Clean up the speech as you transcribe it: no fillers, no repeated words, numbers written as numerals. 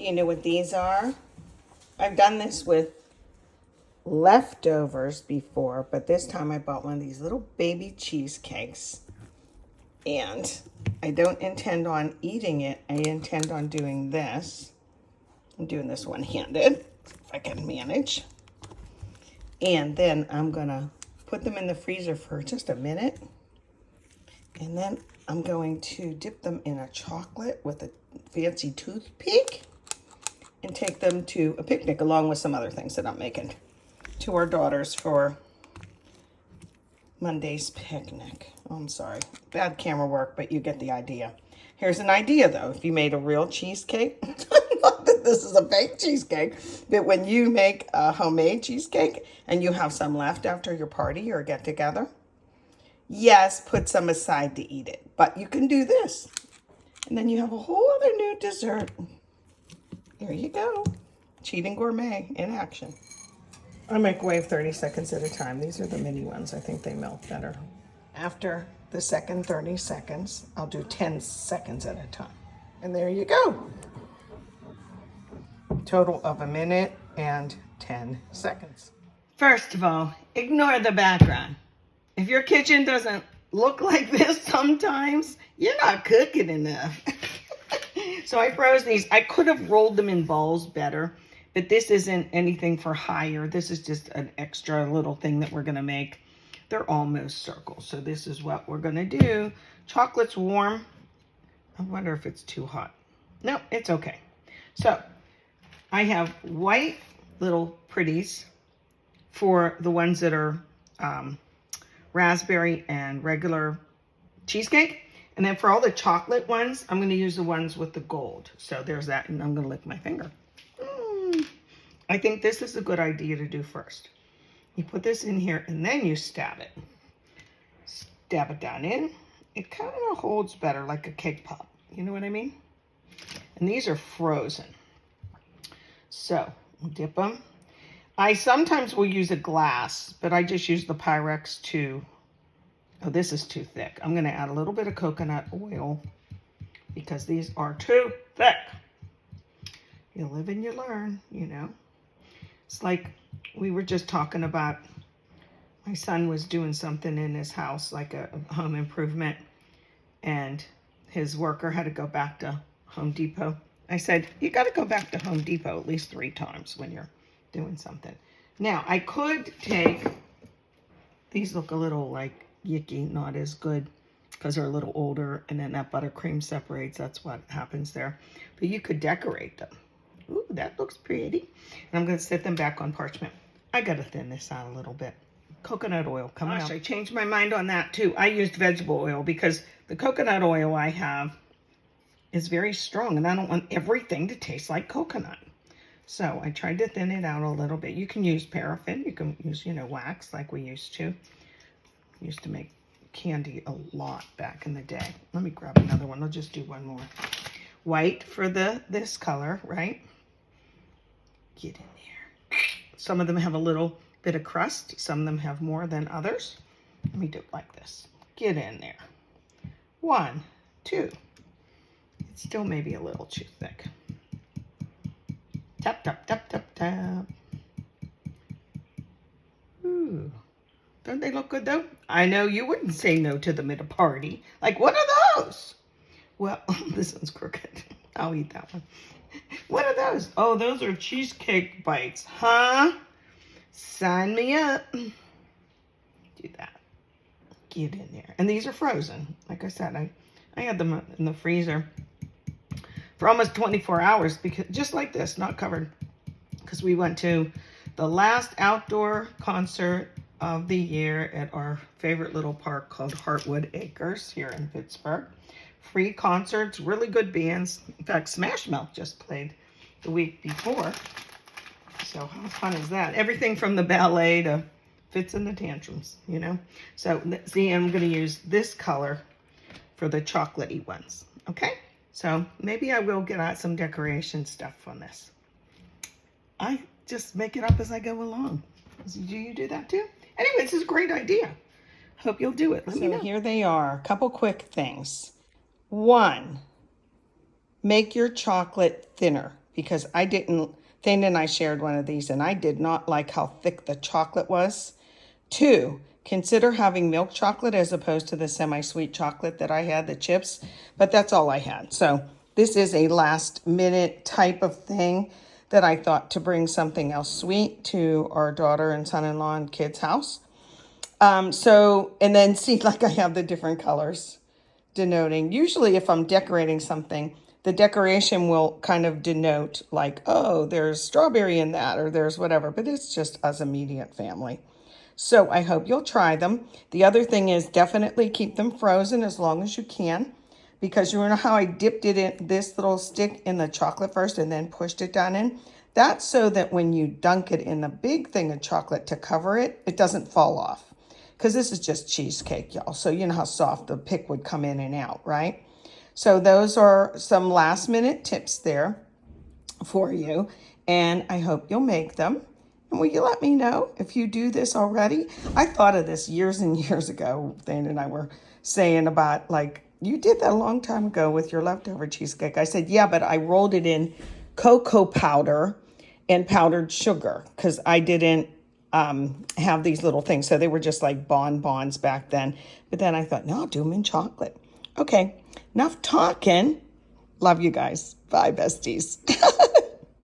Do you know what these are? I've done this with leftovers before, but this time I bought one of these little baby cheesecakes. And I don't intend on eating it. I intend on doing this. I'm doing this one-handed, if I can manage. And then I'm gonna put them in the freezer for just a minute. And then I'm going to dip them in a chocolate with a fancy toothpick and take them to a picnic along with some other things that I'm making to our daughters for Monday's picnic. Oh, I'm sorry, bad camera work, but you get the idea. Here's an idea though. If you made a real cheesecake, not that this is a fake cheesecake, but when you make a homemade cheesecake and you have some left after your party or get together, yes, put some aside to eat it, but you can do this. And then you have a whole other new dessert. There you go. Cheating gourmet in action. I microwave 30 seconds at a time. These are the mini ones. I think they melt better. After the second 30 seconds, I'll do 10 seconds at a time. And there you go. Total of 1 minute and 10 seconds. First of all, ignore the background. If your kitchen doesn't look like this sometimes, you're not cooking enough. So I froze these. I could have rolled them in balls better, but this isn't anything for hire. This is just an extra little thing that we're gonna make. They're almost circles, so this is what we're gonna do. Chocolate's warm. I wonder if it's too hot. No, it's okay. So I have white little pretties for the ones that are raspberry and regular cheesecake. And then for all the chocolate ones, I'm going to use the ones with the gold. So there's that, and I'm going to lick my finger. I think this is a good idea to do first. You put this in here, and then you stab it. Stab it down in. It kind of holds better, like a cake pop. You know what I mean? And these are frozen. So, dip them. I sometimes will use a glass, but I just use the Pyrex to... Oh, this is too thick. I'm going to add a little bit of coconut oil because these are too thick. You live and you learn, you know. It's like we were just talking about, my son was doing something in his house, like a home improvement, and his worker had to go back to Home Depot. I said, you got to go back to Home Depot at least 3 times when you're doing something. Now, I could take, these look a little like yicky, not as good because they're a little older, and then that buttercream separates. That's what happens there. But you could decorate them. Ooh, that looks pretty. And I'm going to set them back on parchment. I got to thin this out a little bit. Coconut oil coming out. I changed my mind on that too. I used vegetable oil because the coconut oil I have is very strong, and I don't want everything to taste like coconut. So I tried to thin it out a little bit. You can use paraffin. You can use, you know, wax like we used to. Used to make candy a lot back in the day. Let me grab another one. I'll just do one more. White for this color, right? Get in there. Some of them have a little bit of crust. Some of them have more than others. Let me do it like this. Get in there. 1, 2. It's still maybe a little too thick. Tap, tap, tap, tap, tap. Ooh. Don't they look good though? I know you wouldn't say no to them at a party. Like, what are those? Well, this one's crooked. I'll eat that one. What are those? Oh, those are cheesecake bites, huh? Sign me up. Do that. Get in there. And these are frozen. Like I said, I had them in the freezer for almost 24 hours, because just like this, not covered. Because we went to the last outdoor concert of the year at our favorite little park called Heartwood Acres here in Pittsburgh. Free concerts, really good bands. In fact, Smash Mouth just played the week before. So how fun is that? Everything from the ballet to Fits and the Tantrums, you know? So see, I'm going to use this color for the chocolatey ones, okay? So maybe I will get out some decoration stuff on this. I just make it up as I go along. Do you do that too? Anyway, this is a great idea. Hope you'll do it. Let me know. Here they are. A couple quick things. 1, make your chocolate thinner. because I didn't, Thane and I shared one of these and I did not like how thick the chocolate was. 2, consider having milk chocolate as opposed to the semi-sweet chocolate that I had, the chips, but that's all I had. So this is a last minute type of thing that I thought to bring something else sweet to our daughter and son-in-law and kids' house. And then see, like I have the different colors denoting. Usually if I'm decorating something, the decoration will kind of denote like, oh, there's strawberry in that or there's whatever, but it's just us immediate family. So I hope you'll try them. The other thing is definitely keep them frozen as long as you can, because you know how I dipped it in this little stick in the chocolate first and then pushed it down in? That's so that when you dunk it in the big thing of chocolate to cover it, it doesn't fall off. Because this is just cheesecake, y'all. So you know how soft the pick would come in and out, right? So those are some last minute tips there for you. And I hope you'll make them. And will you let me know if you do this already? I thought of this years and years ago. Thane and I were saying about like, you did that a long time ago with your leftover cheesecake. I said, yeah, but I rolled it in cocoa powder and powdered sugar because I didn't have these little things. So they were just like bonbons back then. But then I thought, no, I'll do them in chocolate. Okay, enough talking. Love you guys. Bye, besties.